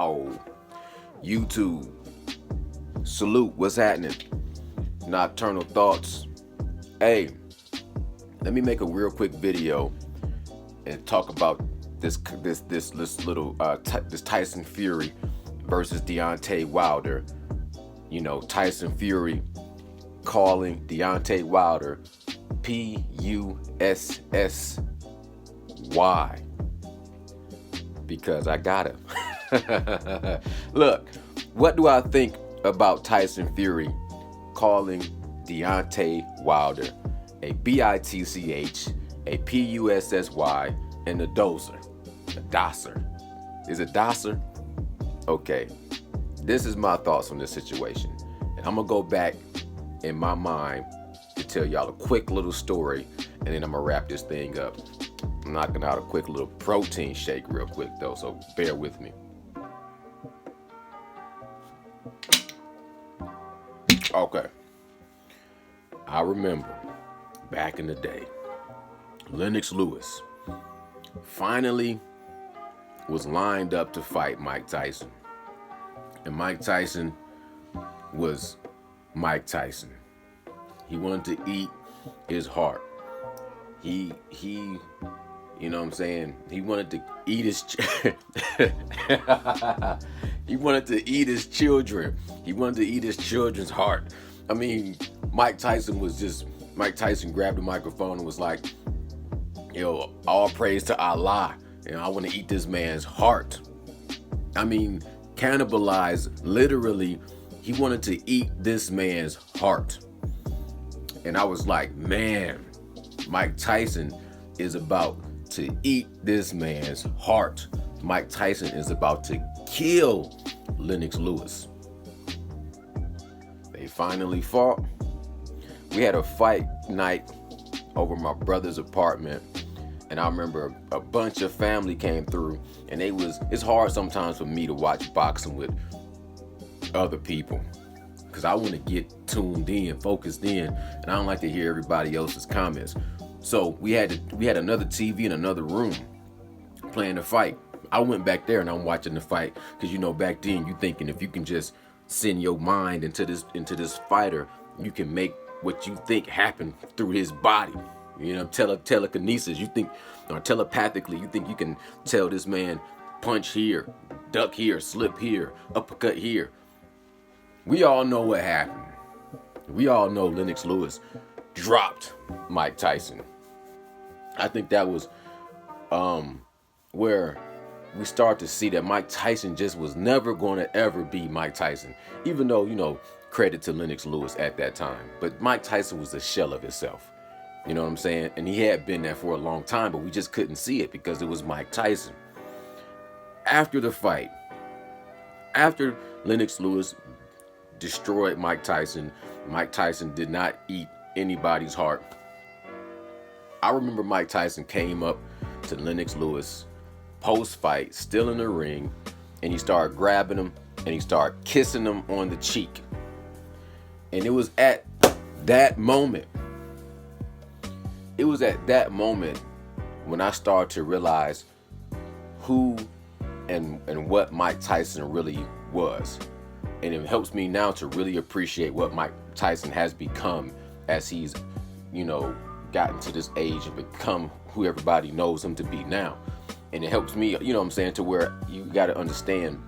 Wow. YouTube. Salute. What's happening? Nocturnal Thoughts. Hey, let me make a real quick video and talk about this Tyson Fury versus Deontay Wilder. You know, Tyson Fury calling Deontay Wilder Pussy because I got him. Look, what do I think about Tyson Fury calling Deontay Wilder a bitch, a pussy, and a dozer? A dosser. Is it dosser? Okay. This is my thoughts on this situation. And I'm going to go back in my mind to tell y'all a quick little story, and then I'm going to wrap this thing up. I'm knocking out a quick little protein shake real quick, though, so bear with me. Okay. I remember back in the day, Lennox Lewis finally was lined up to fight Mike Tyson. And Mike Tyson was Mike Tyson. He wanted to eat his heart. He you know what I'm saying? He wanted to eat his he wanted to eat his children. He wanted to eat his children's heart. I mean, Mike Tyson grabbed the microphone and was like, yo, all praise to Allah. And I want to eat this man's heart. I mean, cannibalize, literally, he wanted to eat this man's heart. And I was like, man, Mike Tyson is about to eat this man's heart. Mike Tyson is about to kill Lennox Lewis. They finally fought. We had a fight night over my brother's apartment. And I remember a bunch of family came through, and it's hard sometimes for me to watch boxing with other people because I want to get tuned in, focused in, and I don't like to hear everybody else's comments. So we had another TV in another room playing the fight. I went back there and I'm watching the fight because, you know, back then you thinking if you can just send your mind into this fighter, you can make what you think happen through his body. You know, telekinesis, you think, or telepathically, you think you can tell this man punch here, duck here, slip here, uppercut here. We all know what happened. We all know Lennox Lewis dropped Mike Tyson. I think that was where we start to see that Mike Tyson just was never going to ever be Mike Tyson, even though, you know, credit to Lennox Lewis at that time. But Mike Tyson was a shell of himself. You know what I'm saying? And he had been there for a long time, but we just couldn't see it because it was Mike Tyson. After the fight, after Lennox Lewis destroyed Mike Tyson did not eat anybody's heart. I remember Mike Tyson came up to Lennox Lewis post-fight, still in the ring, and he started grabbing him and he started kissing him on the cheek. And it was at that moment when I started to realize who and what Mike Tyson really was. And it helps me now to really appreciate what Mike Tyson has become as he's, you know, gotten to this age and become who everybody knows him to be now. And it helps me, you know what I'm saying, to where you got to understand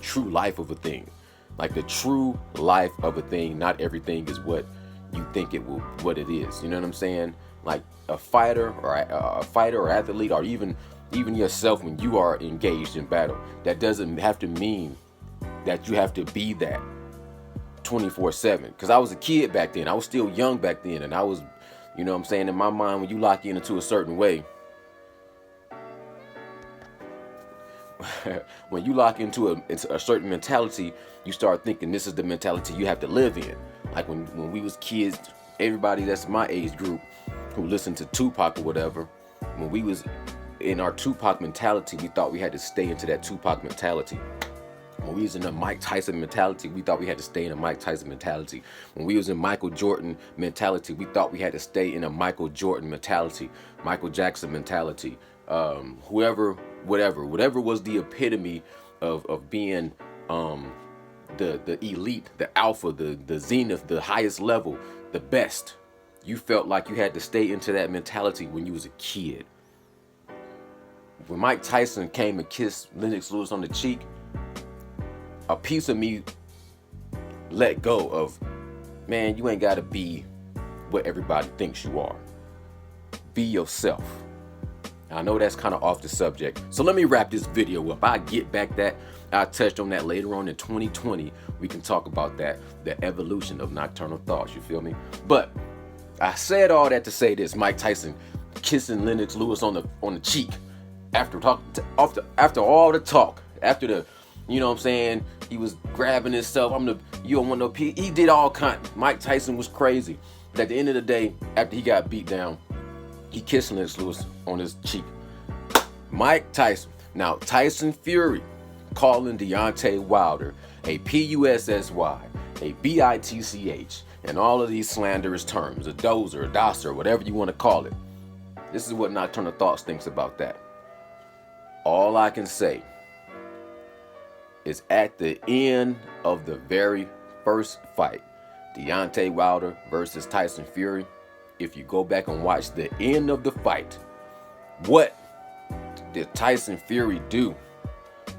true life of a thing. Like the true life of a thing, not everything is what you think what it is. You know what I'm saying? Like a fighter or athlete, or even yourself when you are engaged in battle, that doesn't have to mean that you have to be that 24/7. Because I was a kid back then. I was still young back then. And I was, you know what I'm saying, in my mind, when you lock into a certain way, when you lock into a certain mentality, you start thinking this is the mentality you have to live in. Like when we was kids, everybody that's my age group who listened to Tupac or whatever, when we was in our Tupac mentality, we thought we had to stay into that Tupac mentality. When we was in a Mike Tyson mentality, we thought we had to stay in a Mike Tyson mentality. When we was in Michael Jordan mentality, we thought we had to stay in a Michael Jordan mentality, Michael Jackson mentality, whoever, whatever was the epitome of being the elite, the alpha, the zenith, the highest level, the best. You felt like you had to stay into that mentality when you was a kid. When Mike Tyson came and kissed Lennox Lewis on the cheek, a piece of me let go of, man, you ain't gotta be what everybody thinks you are. Be yourself. I know that's kind of off the subject, so let me wrap this video up. I get back that. I touched on that later on in 2020. We can talk about that, the evolution of nocturnal thoughts, you feel me? But I said all that to say this: Mike Tyson kissing Lennox Lewis on the cheek after all the talk, after the, you know what I'm saying, he was grabbing himself. You don't want no pee. He did all kind. Mike Tyson was crazy. But at the end of the day, after he got beat down, he kissed Lennox Lewis on his cheek. Mike Tyson. Now, Tyson Fury calling Deontay Wilder a P-U-S-S-Y, a B-I-T-C-H, and all of these slanderous terms, a dozer, a dosser, whatever you want to call it. This is what Nocturnal Thoughts thinks about that. All I can say is at the end of the very first fight, Deontay Wilder versus Tyson Fury, if you go back and watch the end of the fight, what did Tyson Fury do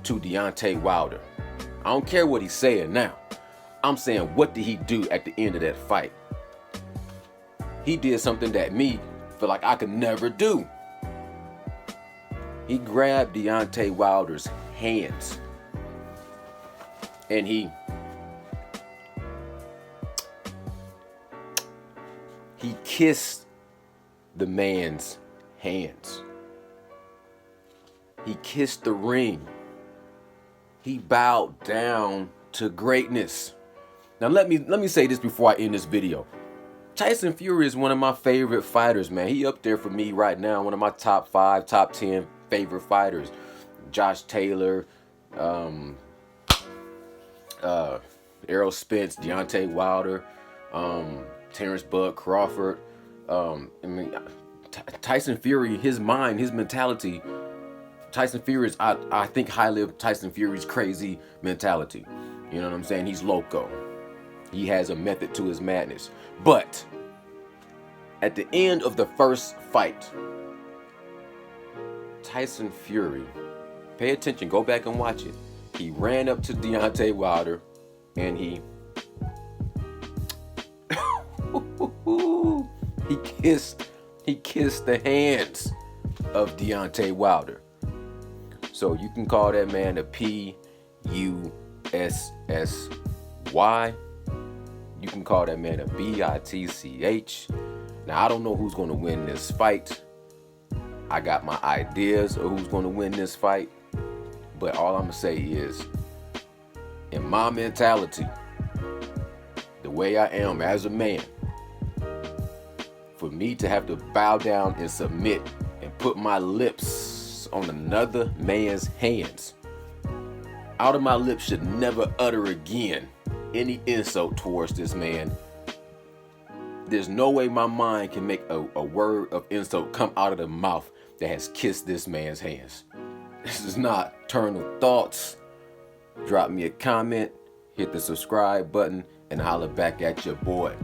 to Deontay Wilder? I don't care what he's saying now. I'm saying, what did he do at the end of that fight? He did something that me feel like I could never do. He grabbed Deontay Wilder's hands and he kissed the man's hands. He kissed the ring. He bowed down to greatness. Now let me say this before I end this video. Tyson Fury is one of my favorite fighters, man. He up there for me right now, one of my top 5, top 10 favorite fighters. Josh Taylor, Errol Spence, Deontay Wilder, Terrence Bud Crawford. Tyson Fury, his mind, his mentality. Tyson Fury is, I think highly of Tyson Fury's crazy mentality. You know what I'm saying? He's loco. He has a method to his madness. But at the end of the first fight, Tyson Fury, pay attention, go back and watch it. He ran up to Deontay Wilder and he kissed the hands of Deontay Wilder. So you can call that man a P-U-S-S-Y. You can call that man a B-I-T-C-H. Now, I don't know who's going to win this fight. I got my ideas of who's going to win this fight. But all I'm going to say is, in my mentality, the way I am as a man, for me to have to bow down and submit and put my lips on another man's hands, out of my lips should never utter again any insult towards this man. There's no way my mind can make a word of insult come out of the mouth that has kissed this man's hands. This is not Nocturnal Thoughts. Drop me a comment, hit the subscribe button, and holler back at your boy.